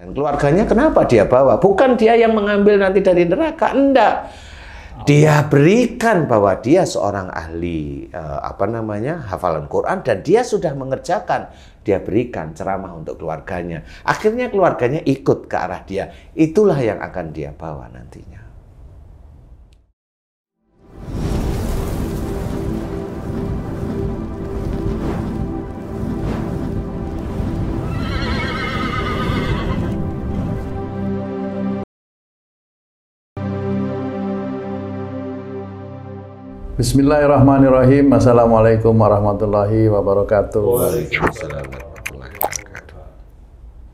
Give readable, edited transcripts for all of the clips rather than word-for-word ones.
Dan keluarganya kenapa dia bawa? Bukan dia yang mengambil nanti dari neraka, enggak. Dia berikan bahwa dia seorang ahli hafalan Quran dan dia sudah mengerjakan. Dia berikan ceramah untuk keluarganya. Akhirnya keluarganya ikut ke arah dia. Itulah yang akan dia bawa nantinya. Bismillahirrahmanirrahim. Assalamualaikum warahmatullahi wabarakatuh. Waalaikumsalam warahmatullahi wabarakatuh.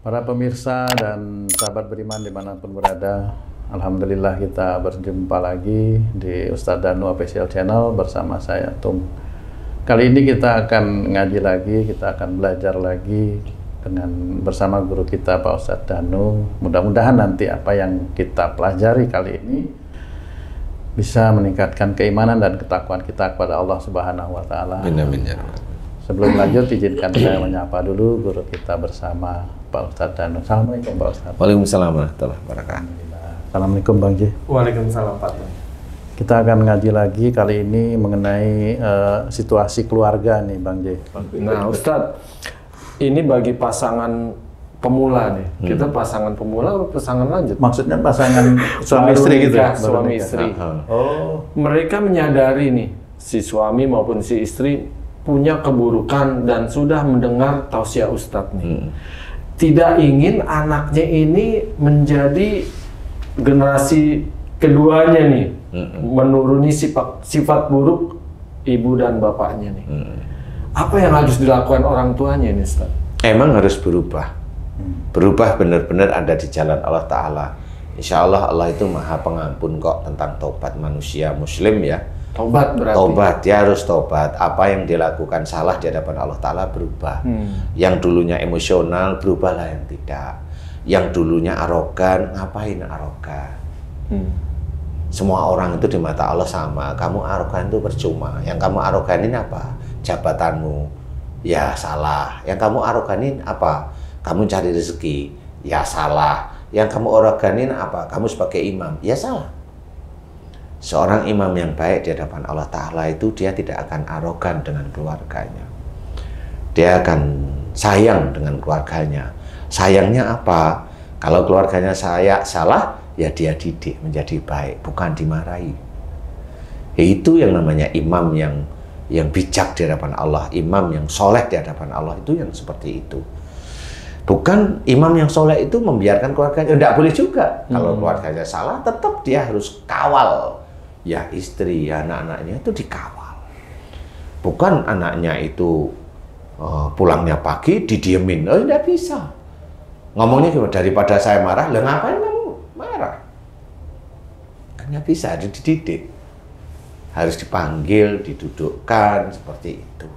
Para pemirsa dan sahabat beriman dimanapun berada, alhamdulillah kita berjumpa lagi di Ustadz Danu Official Channel bersama saya Tum. Kali ini kita akan ngaji lagi, kita akan belajar lagi bersama guru kita Pak Ustadz Danu. Mudah-mudahan nanti apa yang kita pelajari kali ini bisa meningkatkan keimanan dan ketakwaan kita kepada Allah Subhanahu wa Ta'ala. Sebelum lanjut, izinkan saya menyapa dulu guru kita bersama Pak Ustadz Danu. Assalamualaikum Pak Ustadz. Waalaikumsalam warahmatullahi wabarakatuh. Assalamualaikum Bang J. Waalaikumsalam Pak. Kita akan ngaji lagi kali ini mengenai situasi keluarga nih Bang J. Nah Ustadz, ini bagi pasangan pemula nih. Kita pasangan pemula atau pasangan lanjut? Maksudnya pasangan suami istri gitu ya? Suami istri. Oh. Mereka menyadari nih, si suami maupun si istri punya keburukan dan sudah mendengar tausiah Ustadz nih. Tidak ingin anaknya ini menjadi generasi keduanya nih, menuruni sifat buruk ibu dan bapaknya nih. Apa yang harus dilakukan orang tuanya nih Ustadz? Emang harus berubah. Berubah benar-benar ada di jalan Allah Ta'ala. Insya Allah Allah itu maha pengampun kok tentang tobat manusia muslim ya. Tobat berarti? Tobat, dia harus tobat. Apa yang dilakukan salah di hadapan Allah Ta'ala berubah. Yang dulunya emosional, berubahlah yang tidak. Yang dulunya arogan, ngapain arogan? Semua orang itu di mata Allah sama. Kamu arogan itu percuma. Yang kamu aroganin apa? Jabatanmu. Ya salah. Yang kamu aroganin apa? Kamu cari rezeki, ya salah. Yang kamu aroganin apa? Kamu sebagai imam, ya salah. Seorang imam yang baik di hadapan Allah Ta'ala itu dia tidak akan arogan dengan keluarganya. Dia akan sayang dengan keluarganya. Sayangnya apa? Kalau keluarganya salah, ya dia didik menjadi baik, bukan dimarahi. Itu yang namanya imam yang bijak di hadapan Allah, imam yang soleh di hadapan Allah, itu yang seperti itu. Bukan imam yang soleh itu membiarkan keluarganya, tidak boleh juga. Kalau keluarganya salah, tetap dia harus kawal. Ya istri, ya anak-anaknya itu dikawal. Bukan anaknya itu pulangnya pagi, didiemin. Oh, tidak bisa. Ngomongnya gimana? Daripada saya marah, lah ngapain kamu marah? Kan nggak bisa, dididik. Harus dipanggil, didudukkan, seperti itu.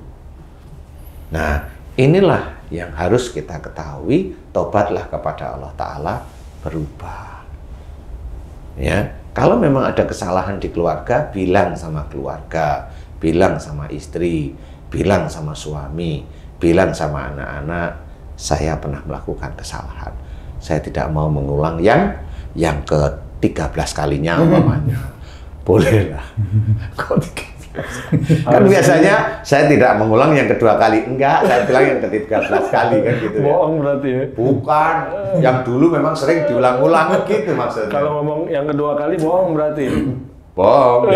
Nah, inilah yang harus kita ketahui, tobatlah kepada Allah Ta'ala, berubah. Ya, kalau memang ada kesalahan di keluarga, bilang sama keluarga, bilang sama istri, bilang sama suami, bilang sama anak-anak, saya pernah melakukan kesalahan. Saya tidak mau mengulang yang ke-13 kalinya umpamanya. Bolehlah. Kok kan biasanya saya tidak mengulang yang kedua kali, enggak, saya bilang yang ke-13 kali kan gitu ya. Bohong berarti ya? Bukan, yang dulu memang sering diulang-ulang gitu maksudnya. Kalau ngomong yang kedua kali bohong berarti? Bohong.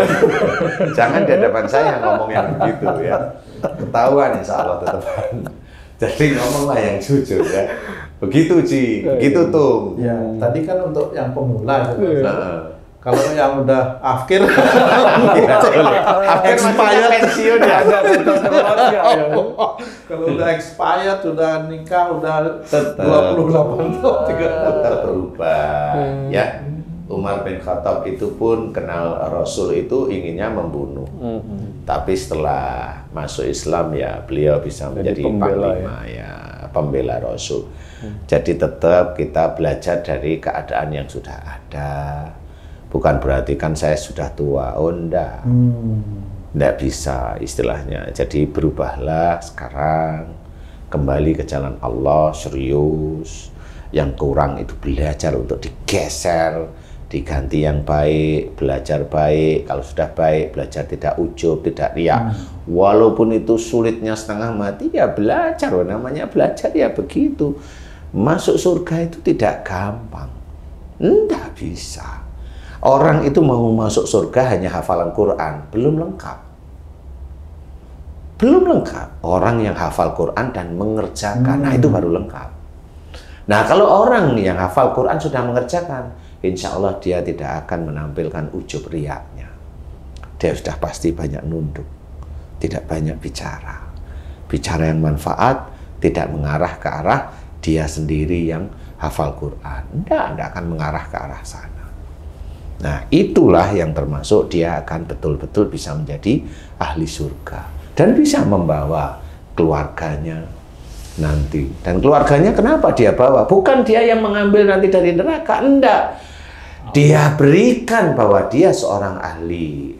Jangan di hadapan saya ngomong yang begitu ya. Ketahuan insya Allah tetepan. Jadi ngomonglah yang jujur ya. Begitu Ci, begitu tuh. Ya, tadi kan untuk yang pemula gitu. Kalau yang udah akhir, expired pensiun ya. Kalau udah expired, udah nikah, udah 28 tahun, tetap berubah. Ya, Umar bin Khattab itu pun kenal Rasul itu inginnya membunuh. Tapi setelah masuk Islam ya beliau bisa menjadi panglima ya, pembela Rasul. Jadi tetap kita belajar dari keadaan yang sudah ada. Bukan berarti kan saya sudah tua, oh enggak. Enggak bisa istilahnya. Jadi berubahlah sekarang, kembali ke jalan Allah, serius. yang kurang itu belajar untuk digeser, diganti yang baik, belajar baik. Kalau sudah baik, belajar tidak ujub, tidak riak. Walaupun itu sulitnya setengah mati, ya belajar. Namanya belajar ya begitu. Masuk surga itu tidak gampang. Tidak bisa. Orang itu mau masuk surga hanya hafalan Quran, belum lengkap. Belum lengkap. Orang yang hafal Quran dan mengerjakan, nah itu baru lengkap. Nah kalau orang yang hafal Quran sudah mengerjakan, insya Allah dia tidak akan menampilkan ujub riaknya. Dia sudah pasti banyak nunduk, tidak banyak bicara. Bicara yang manfaat, tidak mengarah ke arah dia sendiri yang hafal Quran. Tidak akan mengarah ke arah sana. Nah itulah yang termasuk dia akan betul-betul bisa menjadi ahli surga. Dan bisa membawa keluarganya nanti. Dan keluarganya kenapa dia bawa? Bukan dia yang mengambil nanti dari neraka, enggak. Dia berikan bahwa dia seorang ahli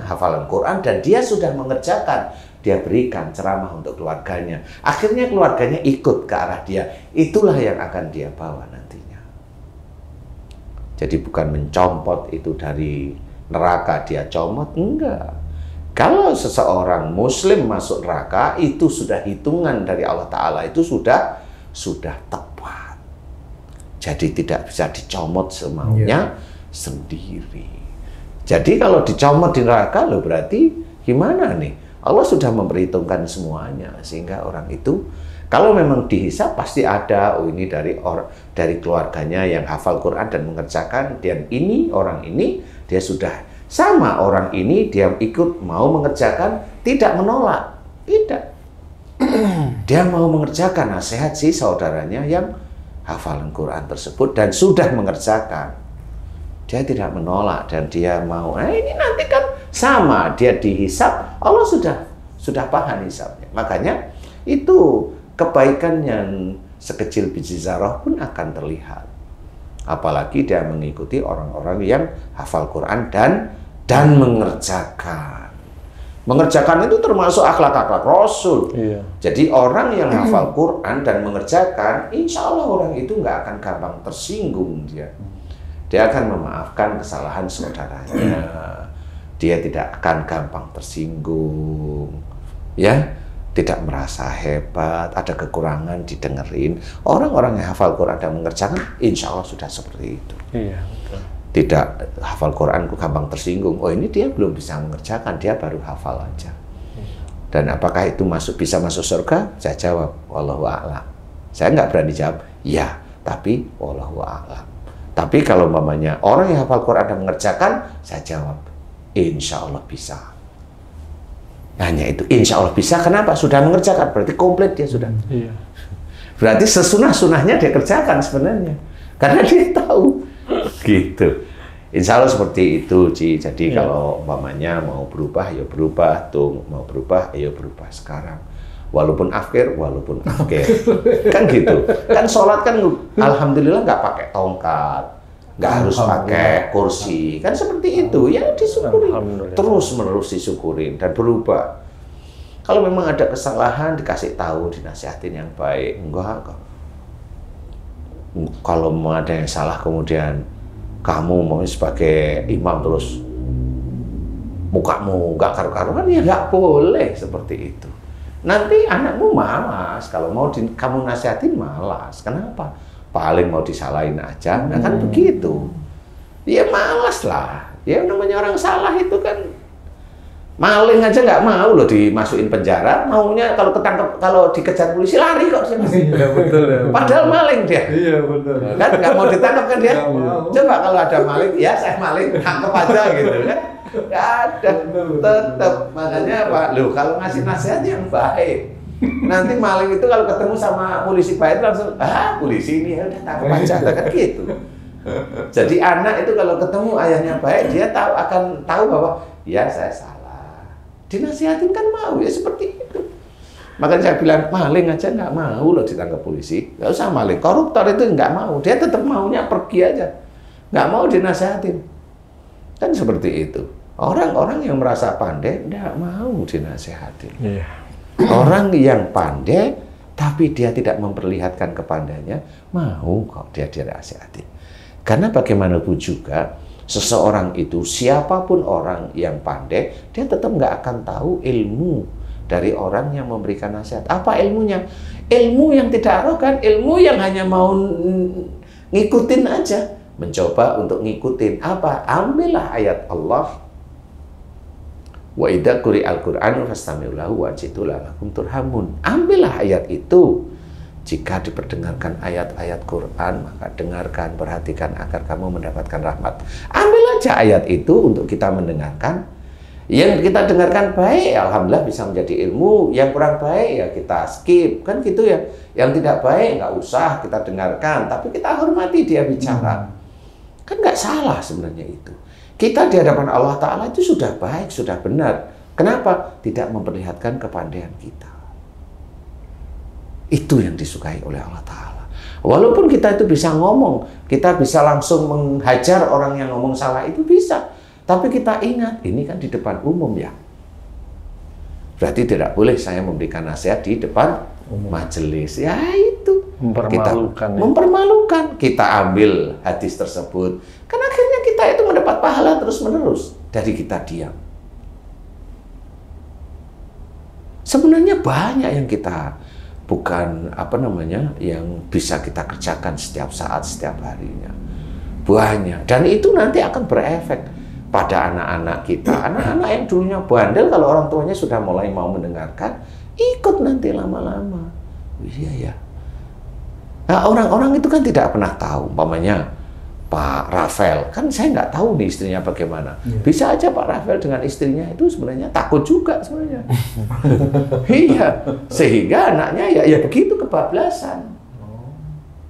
hafalan Quran dan dia sudah mengerjakan. Dia berikan ceramah untuk keluarganya. Akhirnya keluarganya ikut ke arah dia. Itulah yang akan dia bawa nantinya. Jadi bukan mencompot itu dari neraka dia comot, enggak. Kalau seseorang muslim masuk neraka, itu sudah hitungan dari Allah Ta'ala, itu sudah tepat. Jadi tidak bisa dicomot semaunya sendiri. Jadi kalau dicomot di neraka, loh berarti gimana nih? Allah sudah memperhitungkan semuanya, sehingga orang itu, kalau memang dihisab pasti ada, oh ini dari keluarganya yang hafal Quran dan mengerjakan, dan ini, orang ini, dia sudah sama orang ini, dia ikut mau mengerjakan, tidak menolak, tidak. Dia mau mengerjakan nasihat si saudaranya yang hafalan Quran tersebut dan sudah mengerjakan. Dia tidak menolak dan dia mau. Nah ini nanti kan sama, dia dihisab, Allah sudah paham hisabnya. Makanya itu kebaikan yang sekecil biji zarah pun akan terlihat. Apalagi dia mengikuti orang-orang yang hafal Quran dan mengerjakan. Mengerjakan itu termasuk akhlak-akhlak Rasul. Iya. Jadi orang yang hafal Quran dan mengerjakan, insya Allah orang itu nggak akan gampang tersinggung dia. Dia akan memaafkan kesalahan saudaranya. Dia tidak akan gampang tersinggung. Ya. Tidak merasa hebat, ada kekurangan didengerin. Orang-orang yang hafal Quran dan mengerjakan, insya Allah sudah seperti itu. Iya, betul. Tidak hafal Quran gampang tersinggung. Oh ini dia belum bisa mengerjakan, dia baru hafal aja. Dan apakah itu bisa masuk surga? Saya jawab, wallahu a'lam. Saya nggak berani jawab, ya, tapi wallahu a'lam. Tapi kalau umpamanya orang yang hafal Quran dan mengerjakan, saya jawab, insya Allah bisa. Hanya itu, insya Allah bisa. Kenapa? Sudah mengerjakan, berarti komplit dia sudah. Iya. Berarti sesunah-sunahnya dia kerjakan sebenarnya, karena dia tahu. Gitu. Insya Allah seperti itu, Ci. Jadi kalau umpamanya mau berubah, ya berubah. Tuh mau berubah, ayo berubah sekarang. Walaupun afkir. Kan gitu. Kan sholat kan, alhamdulillah nggak pakai tongkat. Nggak harus pakai kursi, kan seperti itu, ya disyukuri, terus-menerus disyukurin dan berubah. Kalau memang ada kesalahan, dikasih tahu, dinasihatin yang baik. Enggak. Kalau mau ada yang salah, kemudian kamu mau sebagai imam terus mukamu nggak karu-karuan, ya nggak boleh seperti itu. Nanti anakmu malas, kalau mau kamu nasihatin malas. Kenapa? Paling mau disalahin aja, nah kan begitu. Ya malas lah. Ya namanya orang salah itu kan, maling aja nggak mau loh dimasukin penjara. Maunya kalau ketangkep, kalau dikejar polisi lari kok dia. Iya betul ya. Padahal maling dia. Iya betul. Kan nggak mau ditangkap kan dia. Coba kalau ada maling, ya saya maling, tangkap aja gitu kan. Nggak ada. Tetap makanya Pak, loh kalau ngasih nasihat yang baik. Nanti maling itu kalau ketemu sama polisi baik langsung, polisi ini ya udah tangkap aja, kan gitu. Jadi anak itu kalau ketemu ayahnya baik, dia akan tahu bahwa ya saya salah. Dinasihatin kan mau, ya seperti itu. Makanya saya bilang maling aja nggak mau loh ditangkap polisi, nggak usah maling. Koruptor itu nggak mau, dia tetap maunya pergi aja, nggak mau dinasihatin. Kan seperti itu. Orang-orang yang merasa pandai nggak mau dinasihatin. Yeah. Orang yang pandai tapi dia tidak memperlihatkan kepadanya, mau kok dia dinasihati. Karena bagaimanapun juga, seseorang itu, siapapun orang yang pandai, dia tetap nggak akan tahu ilmu dari orang yang memberikan nasihat. Apa ilmunya? Ilmu yang tidak arogan, ilmu yang hanya mau ngikutin aja, mencoba untuk ngikutin. Apa? Ambillah ayat Allah. Wa idza quri'al Qur'anu fastami'u lahu wa ansitu la'allakum turhamun. Ambillah ayat itu. Jika diperdengarkan ayat-ayat Quran, maka dengarkan, perhatikan agar kamu mendapatkan rahmat. Ambil aja ayat itu untuk kita mendengarkan. Yang kita dengarkan baik, alhamdulillah bisa menjadi ilmu. Yang kurang baik ya kita skip, kan gitu ya. Yang tidak baik nggak usah kita dengarkan, tapi kita hormati dia bicara. Kan nggak salah sebenarnya itu. Kita di hadapan Allah Ta'ala itu sudah baik, sudah benar. Kenapa? Tidak memperlihatkan kepandaian kita. Itu yang disukai oleh Allah Ta'ala. Walaupun kita itu bisa ngomong, kita bisa langsung menghajar orang yang ngomong salah, itu bisa. Tapi kita ingat, ini kan di depan umum ya. Berarti tidak boleh saya memberikan nasihat di depan majelis. Ya itu. Mempermalukan. Mempermalukan. Kita ambil hadis tersebut. Karena akhirnya kita itu mendapat pahala terus-menerus dari kita diam. Sebenarnya banyak yang kita bukan yang bisa kita kerjakan setiap saat, setiap harinya. Banyak. Dan itu nanti akan berefek pada anak-anak kita. Anak-anak yang dulunya bandel, kalau orang tuanya sudah mulai mau mendengarkan, ikut nanti lama-lama. Iya ya. Nah, orang-orang itu kan tidak pernah tahu, umpamanya Pak Rafael, kan saya nggak tahu nih istrinya bagaimana. Bisa aja Pak Rafael dengan istrinya itu sebenarnya takut juga sebenarnya. Iya, sehingga anaknya ya begitu kebablasan.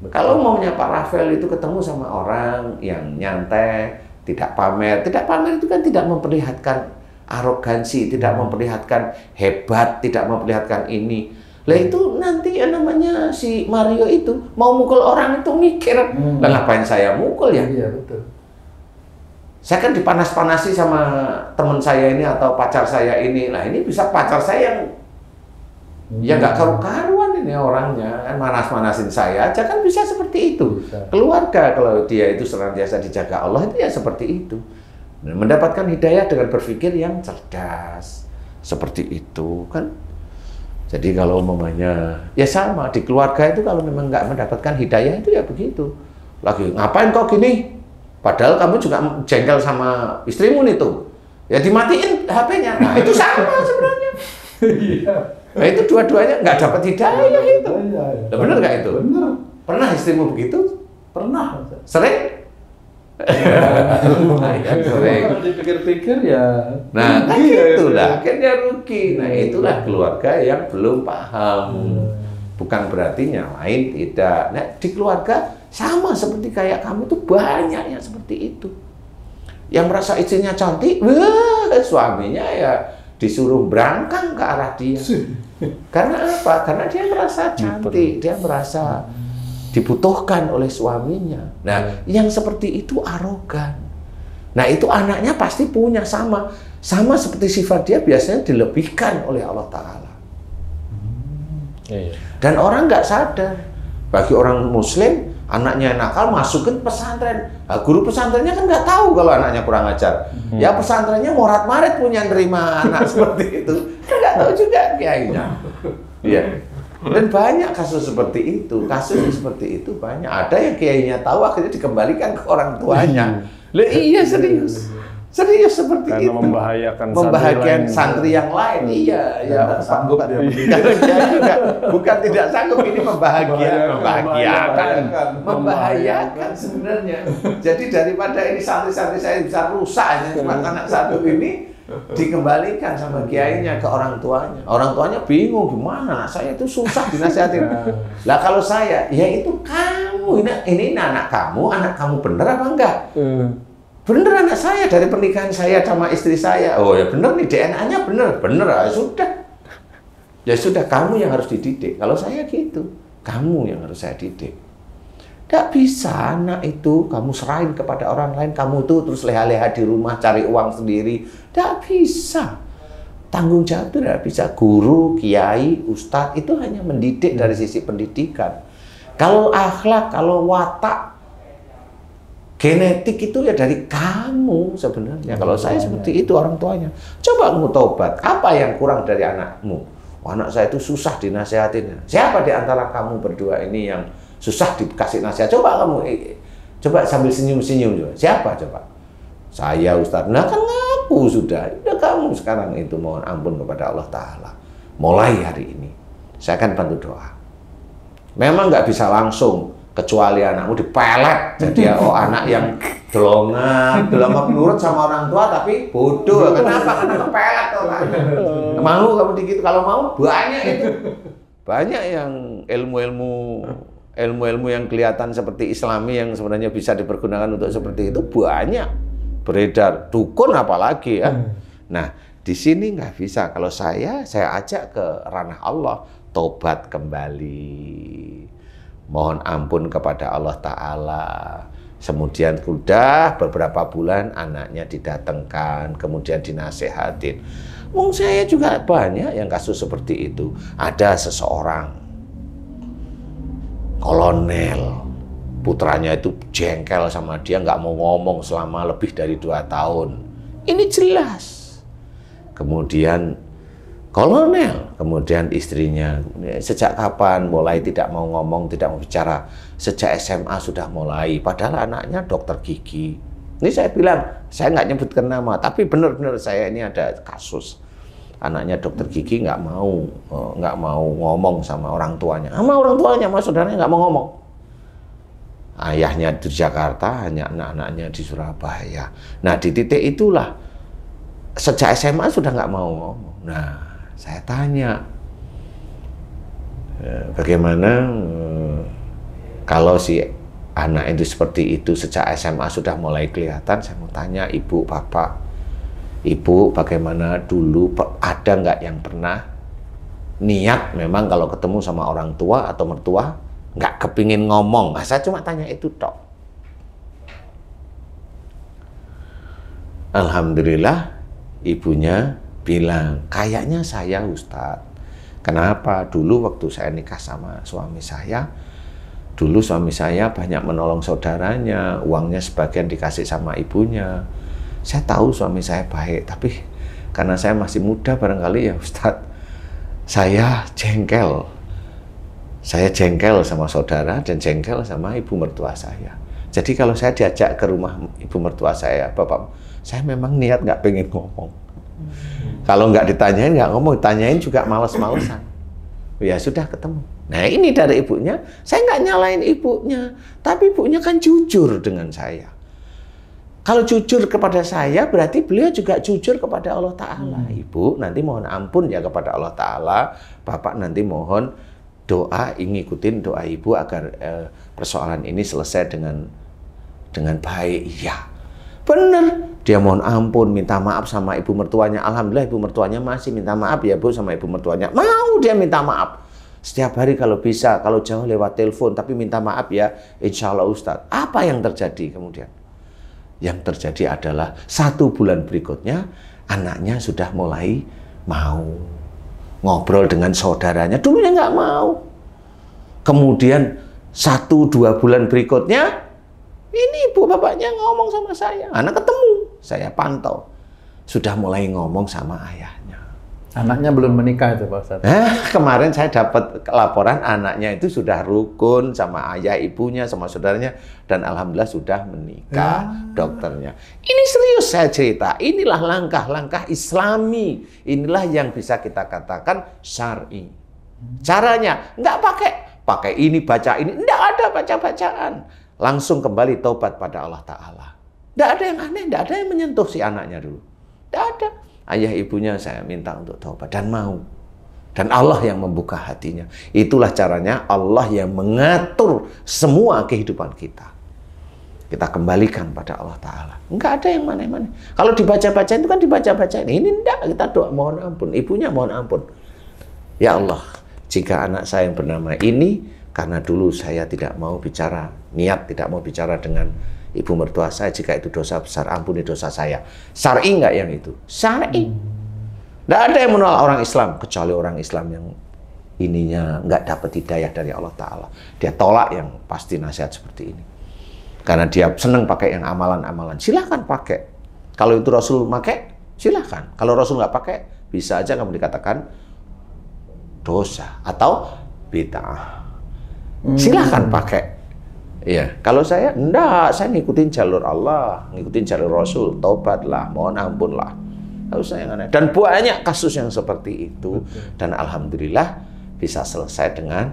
Kalau maunya Pak Rafael itu ketemu sama orang yang nyantai, tidak pamer itu kan tidak memperlihatkan arogansi, tidak memperlihatkan hebat, tidak memperlihatkan ini. Lah itu nanti namanya si Mario itu mau mukul orang itu mikir, lah ngapain saya mukul ya? Iya betul. Saya kan dipanas-panasi sama teman saya ini atau pacar saya ini. Lah ini bisa pacar saya yang ya nggak karu-karuan ini orangnya, kan manas-manasin saya aja, kan bisa seperti itu. Bisa. Keluarga kalau dia itu senantiasa dijaga Allah itu ya seperti itu. Mendapatkan hidayah dengan berpikir yang cerdas seperti itu kan. Jadi kalau umpamanya ya sama di keluarga itu, kalau memang nggak mendapatkan hidayah itu ya begitu. Lagi ngapain kok gini? Padahal kamu juga jengkel sama istrimu nih tuh. Ya dimatiin HP-nya. Nah itu sama sebenarnya. Nah itu dua-duanya nggak dapat hidayah itu. Benar nggak itu? Benar. Pernah istrimu begitu? Pernah. Sering? Kalau dipikir-pikir ya. Nah, itulah akhirnya rugi. Nah, itulah keluarga yang belum paham. Bukan berarti yang lain tidak. Nah, di keluarga sama seperti kayak kamu tuh banyak yang seperti itu. Yang merasa istrinya cantik, wah, suaminya ya disuruh berangkang ke arah dia. Karena apa? Karena dia merasa cantik, dia merasa dibutuhkan oleh suaminya. Nah, yang seperti itu arogan. Nah, itu anaknya pasti punya sama seperti sifat dia biasanya dilebihkan oleh Allah Ta'ala. Dan orang nggak sadar. Bagi orang Muslim, anaknya nakal masukin pesantren. Nah, guru pesantrennya kan nggak tahu kalau anaknya kurang ajar. Ya pesantrennya morat-marit punya nerima anak seperti itu. Kan nggak tahu juga kiainya. Iya. Dan banyak kasus seperti itu, seperti itu banyak. Ada yang kiainya tahu akhirnya dikembalikan ke orang tuanya. Iya serius seperti karena itu. Membahayakan santri yang lain. Iya, ya sanggup dia. Bukan tidak sanggup, ini membahayakan sebenarnya. Jadi daripada ini santri-santri saya bisa rusak cuma anak satu ini, dikembalikan sama kiainya ke orang tuanya. Orang tuanya bingung, gimana anak saya itu susah dinasihatin. Lah kalau saya, ya itu kamu, ini anak kamu bener apa enggak? Bener anak saya, dari pernikahan saya sama istri saya. Oh ya bener nih, DNA-nya bener ya sudah kamu yang harus dididik. Kalau saya gitu, kamu yang harus saya didik. Tidak bisa anak itu kamu serahin kepada orang lain, kamu tuh terus leha-leha di rumah cari uang sendiri. Tidak bisa. tanggung jawab itu tidak bisa. Guru, kiai, ustadz itu hanya mendidik dari sisi pendidikan. Kalau akhlak, kalau watak, genetik itu ya dari kamu sebenarnya. Kalau saya seperti itu orang tuanya. Coba kamu tobat. Apa yang kurang dari anakmu? Oh, anak saya itu susah dinasehatin. Siapa di antara kamu berdua ini yang susah dikasih nasihat? Coba kamu, coba sambil senyum-senyum juga. Siapa coba? Saya Ustadz. Nah kan ngaku sudah. Udah kamu sekarang itu mohon ampun kepada Allah Ta'ala. Mulai hari ini saya akan bantu doa. Memang nggak bisa langsung. Kecuali anakmu dipelet, jadi anak yang delongan nurut sama orang tua tapi bodoh. Kenapa? Karena kepelet orangnya. Mau kamu dikit, kalau mau banyak itu. Banyak yang ilmu-ilmu yang kelihatan seperti Islami yang sebenarnya bisa dipergunakan untuk seperti itu banyak beredar. Dukun apalagi ya. Nah, di sini nggak bisa. Kalau saya ajak ke ranah Allah, tobat kembali. Mohon ampun kepada Allah Ta'ala. Kemudian sudah beberapa bulan anaknya didatangkan, kemudian dinasehatin. Mungkin saya juga banyak yang kasus seperti itu. Ada seseorang kolonel, putranya itu jengkel sama dia, nggak mau ngomong selama lebih dari 2 tahun. Ini jelas. Kemudian kolonel, kemudian istrinya, sejak kapan mulai tidak mau ngomong, tidak mau bicara? Sejak SMA sudah mulai, padahal anaknya dokter gigi. Ini saya bilang, saya nggak nyebutkan nama, tapi benar-benar saya ini ada kasus. Anaknya dokter gigi nggak mau ngomong sama orang tuanya. Sama orang tuanya, sama saudaranya nggak mau ngomong. Ayahnya di Jakarta, hanya anak-anaknya di Surabaya. Nah, di titik itulah, sejak SMA sudah nggak mau ngomong. Nah, saya tanya, bagaimana kalau si anak itu seperti itu sejak SMA sudah mulai kelihatan? Saya mau tanya, ibu, bapak, ibu bagaimana dulu, ada nggak yang pernah niat memang kalau ketemu sama orang tua atau mertua nggak kepingin ngomong? Nah, saya cuma tanya itu tok. Alhamdulillah ibunya bilang, kayaknya saya Ustadz. Kenapa? Dulu waktu saya nikah sama suami saya, dulu suami saya banyak menolong saudaranya, uangnya sebagian dikasih sama ibunya. Saya tahu suami saya baik, tapi karena saya masih muda barangkali ya Ustadz, saya jengkel. Saya jengkel sama saudara dan jengkel sama ibu mertua saya. Jadi kalau saya diajak ke rumah ibu mertua saya, bapak, saya memang niat nggak pengen ngomong. Kalau nggak ditanyain, nggak ngomong, ditanyain juga males-malesan. Ya sudah ketemu. Nah ini dari ibunya, saya nggak nyalain ibunya, tapi ibunya kan jujur dengan saya. Kalau jujur kepada saya, berarti beliau juga jujur kepada Allah Ta'ala. Ibu nanti mohon ampun ya kepada Allah Ta'ala, bapak nanti mohon doa, ngikutin doa ibu agar persoalan ini selesai dengan baik. Ya, bener. Dia mohon ampun, minta maaf sama ibu mertuanya. Alhamdulillah ibu mertuanya masih minta maaf ya Bu sama ibu mertuanya. Mau dia minta maaf. Setiap hari kalau bisa, kalau jauh lewat telepon, tapi minta maaf ya, insya Allah Ustadz. Apa yang terjadi kemudian? Yang terjadi adalah 1 bulan berikutnya, anaknya sudah mulai mau ngobrol dengan saudaranya. Dulunya nggak mau. Kemudian 1-2 bulan berikutnya, ini ibu bapaknya ngomong sama saya. Anak ketemu, saya pantau. Sudah mulai ngomong sama ayahnya. Anaknya belum menikah itu Pak Ustadz? Kemarin saya dapat laporan anaknya itu sudah rukun sama ayah ibunya, sama saudaranya. Dan alhamdulillah sudah menikah dokternya. Ini serius saya cerita. Inilah langkah-langkah Islami. Inilah yang bisa kita katakan syar'i. Caranya, nggak pakai ini, baca ini. Nggak ada baca-bacaan. Langsung kembali taubat pada Allah Ta'ala. Tidak ada yang aneh, tidak ada yang menyentuh si anaknya dulu. Tidak ada. Ayah ibunya saya minta untuk taubat dan mau. Dan Allah yang membuka hatinya. Itulah caranya Allah yang mengatur semua kehidupan kita. Kita kembalikan pada Allah Ta'ala. Enggak ada yang mana-mana. Kalau dibaca-baca itu kan dibaca-baca. Ini enggak, kita doa mohon ampun. Ibunya mohon ampun. Ya Allah, jika anak saya yang bernama ini, karena dulu saya tidak mau bicara, niat tidak mau bicara dengan ibu mertua saya, jika itu dosa besar, ampuni dosa saya. Syar'i enggak yang itu? Syar'i. Tidak ada yang menolak orang Islam kecuali orang Islam yang ininya nggak dapat hidayah dari Allah Ta'ala. Dia tolak yang pasti nasihat seperti ini. Karena dia senang pakai yang amalan-amalan. Silahkan pakai. Kalau itu Rasul pakai, silahkan. Kalau Rasul nggak pakai, bisa aja kamu dikatakan dosa atau bid'ah. Silahkan pakai. Iya. Kalau saya, enggak. Saya ngikutin jalur Allah, ngikutin jalur Rasul. Taubatlah, mohon ampunlah. Nggak usah yang aneh. Dan banyak kasus yang seperti itu. Dan alhamdulillah bisa selesai dengan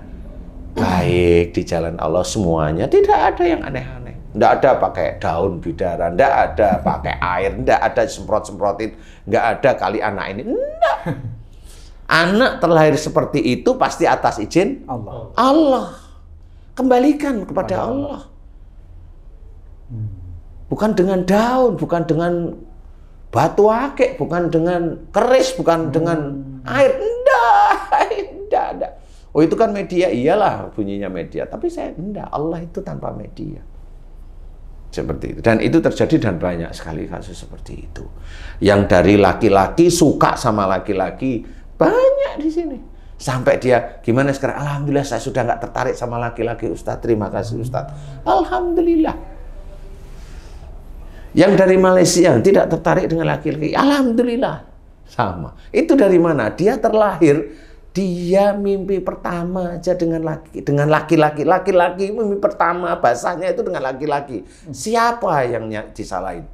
baik di jalan Allah semuanya. Tidak ada yang aneh-aneh. Tidak ada pakai daun bidara, tidak ada pakai air, tidak ada semprot-semprotin, nggak ada kali anak ini. Enggak. Anak terlahir seperti itu pasti atas izin Allah. Allah. Kembalikan kepada Allah. Bukan dengan daun, bukan dengan batu akik, bukan dengan keris, bukan dengan air. Enggak ada. Oh itu kan media, iyalah bunyinya media. Tapi saya enggak, Allah itu tanpa media. Seperti itu. Dan itu terjadi dan banyak sekali kasus seperti itu. Yang dari laki-laki suka sama laki-laki, banyak di sini. Sampai dia, gimana sekarang? Alhamdulillah saya sudah nggak tertarik sama laki-laki Ustadz. Terima kasih Ustadz. Alhamdulillah. Yang dari Malaysia yang tidak tertarik dengan laki-laki, alhamdulillah sama. Itu dari mana? Dia terlahir, dia mimpi pertama aja dengan laki-laki. Laki-laki mimpi pertama bahasanya itu dengan laki-laki. Siapa yang disalahin?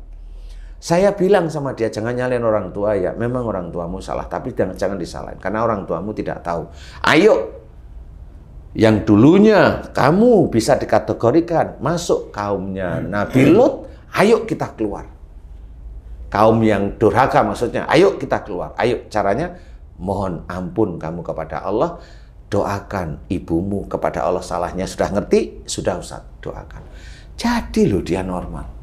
Saya bilang sama dia, jangan nyalain orang tua ya. Memang orang tuamu salah, tapi jangan disalahin karena orang tuamu tidak tahu. Ayo, yang dulunya kamu bisa dikategorikan masuk kaumnya Nabi Lut. Ayo kita keluar. Kaum yang durhaka maksudnya, ayo kita keluar. Ayo, caranya mohon ampun kamu kepada Allah, doakan ibumu kepada Allah, salahnya sudah ngerti, sudah Ustaz, doakan. Jadi loh dia normal.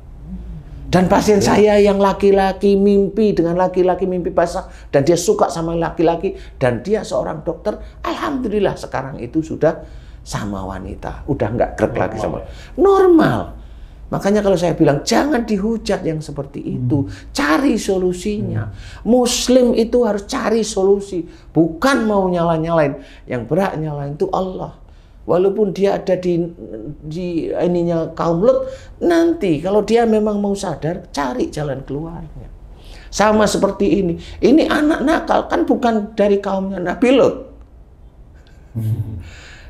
Dan pasien saya yang laki-laki mimpi dengan laki-laki mimpi basah, dan dia suka sama laki-laki, dan dia seorang dokter, alhamdulillah sekarang itu sudah sama wanita, udah nggak krek lagi sama normal. Makanya kalau saya bilang jangan dihujat yang seperti itu, cari solusinya. Muslim itu harus cari solusi, bukan mau nyala-nyalain. Yang berhak nyalain itu Allah. Walaupun dia ada di ininya kaum Lut, nanti kalau dia memang mau sadar, cari jalan keluarnya. Sama seperti ini. Ini anak nakal kan bukan dari kaumnya Nabi Lut.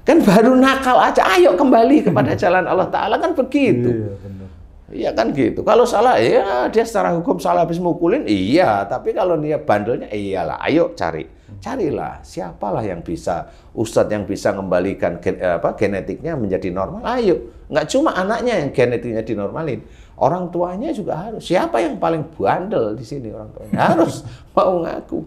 Kan baru nakal aja, ayo kembali kepada jalan Allah Ta'ala, kan begitu. Iya, benar. Iya kan gitu. Kalau salah, ya dia secara hukum salah habis mukulin, iya. Tapi kalau dia bandelnya, iyalah, ayo carilah. Siapalah yang bisa, Ustadz yang bisa mengembalikan genetiknya menjadi normal, ayo. Nggak cuma anaknya yang genetiknya dinormalin, orang tuanya juga harus. Siapa yang paling bandel di sini orang tuanya? Harus mau ngaku.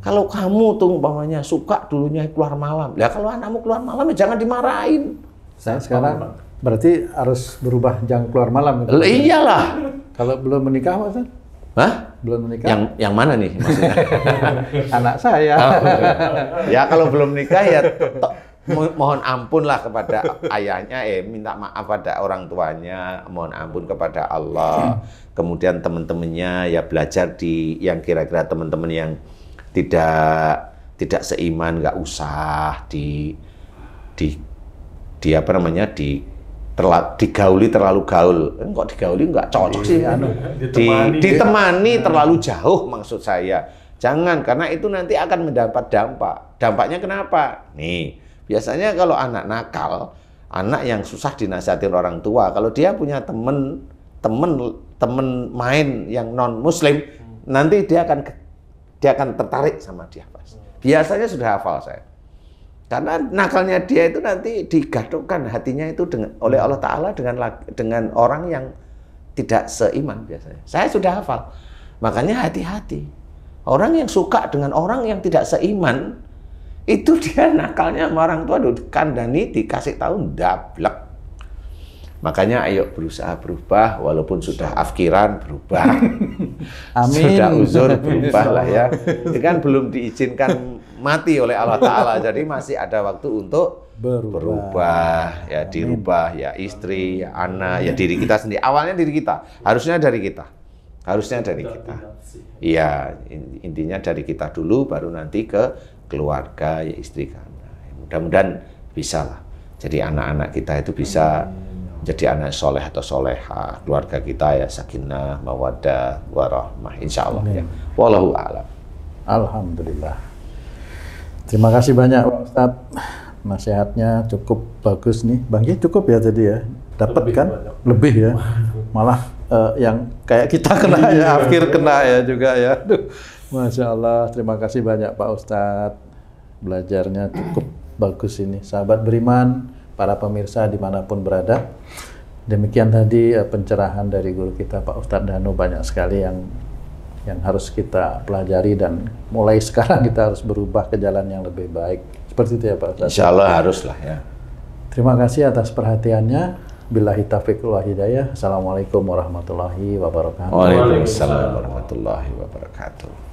Kalau kamu tuh umpamanya suka dulunya keluar malam, ya kalau anakmu keluar malam ya jangan dimarahin. Saya sekarang berarti harus berubah, jangan keluar malam. Iyalah. Kalau belum menikah, Mas? Hah? Belum menikah? Yang mana nih maksudnya? Anak saya. Ya kalau belum nikah ya mohon ampun lah kepada ayahnya, minta maaf pada orang tuanya, mohon ampun kepada Allah. Kemudian teman-temannya ya belajar di yang kira-kira teman-teman yang tidak seiman, nggak usah digauli terlalu gaul. Kok digauli nggak cocok sih, ditemani terlalu jauh maksud saya. Jangan, karena itu nanti akan mendapat dampak. Dampaknya kenapa? Nih, biasanya kalau anak nakal, anak yang susah dinasihatin orang tua, kalau dia punya temen main yang non Muslim, nanti dia akan tertarik sama dia pasti. Biasanya sudah hafal saya. Karena nakalnya dia itu nanti digaduhkan hatinya itu oleh Allah Ta'ala dengan orang yang tidak seiman biasanya. Saya sudah hafal. Makanya hati-hati. Orang yang suka dengan orang yang tidak seiman, itu dia nakalnya sama orang tua dikandani, dikasih tahu, dablek. Makanya ayo berusaha berubah, walaupun sudah afkiran berubah. Amin. Sudah uzur berubah lah ya. Itu kan belum diizinkan mati oleh Allah Ta'ala, jadi masih ada waktu untuk berubah. Ya dirubah, ya istri, ya anak, ya diri kita sendiri. Awalnya diri kita, harusnya dari kita. Harusnya dari kita. Iya, intinya dari kita dulu, baru nanti ke keluarga, ya istri kan. Mudah-mudahan bisa lah. Jadi anak-anak kita itu bisa jadi anak soleh atau soleha. Keluarga kita ya sakinah, mawaddah, warahmah. Insya Allah ya. Wallahu a'lam. Alhamdulillah. Terima kasih banyak Pak Ustadz. Nasihatnya cukup bagus nih. Bang Ki cukup ya tadi ya. Dapat kan? Lebih ya. Malah yang kayak kita kena ya, akhir kena ya juga ya. Aduh, Masya Allah, terima kasih banyak Pak Ustadz. Belajarnya cukup bagus ini. Sahabat beriman, para pemirsa dimanapun berada. Demikian tadi pencerahan dari guru kita Pak Ustadz Danu, banyak sekali yang harus kita pelajari dan mulai sekarang kita harus berubah ke jalan yang lebih baik. Seperti itu ya Pak Ustadz. Insya Allah haruslah ya. Terima kasih atas perhatiannya. Billahi taufiq wal hidayah. Assalamualaikum warahmatullahi wabarakatuh. Waalaikumsalam warahmatullahi wabarakatuh.